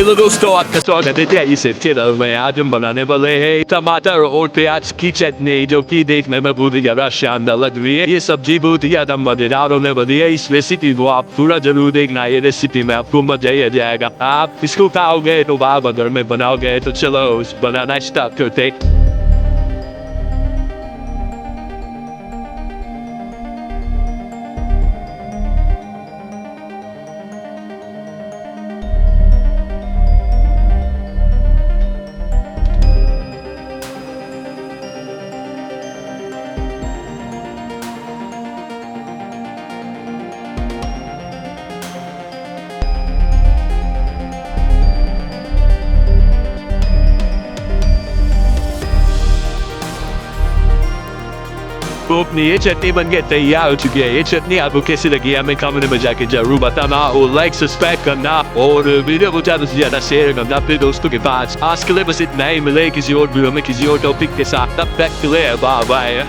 Hello दोस्तों, आपका स्वागत है इस चैनल में। आज हम बनाने वाले हैं टमाटर और प्याज की चटनी, जो कि देखने में बहुत ही ज्यादा शानदार लग रही है। ये सब्जी बहुत ही ज्यादा मजेदार होने वाली है। इस रेसिपी को आप पूरा जरूर देखना। ये रेसिपी में आपको मजा ही आ जाएगा। आप इसको खाओगे तो बार बार घर में बनाओगे। तो चलो बनाना स्टार्ट करते। तो अपनी ये चटनी बन के तैयार हो चुकी है। ये चटनी आपको कैसी लगी हमें कमेंट में जाके जरूर बताना, और लाइक सब्सक्राइब करना और वीडियो को ज्यादा से ज्यादा शेयर करना अपने दोस्तों के पास। आज के लिए बस इतना ही। मिले किसी और वीडियो में किसी और टॉपिक के साथ। तब तक के लिए बाय बाय।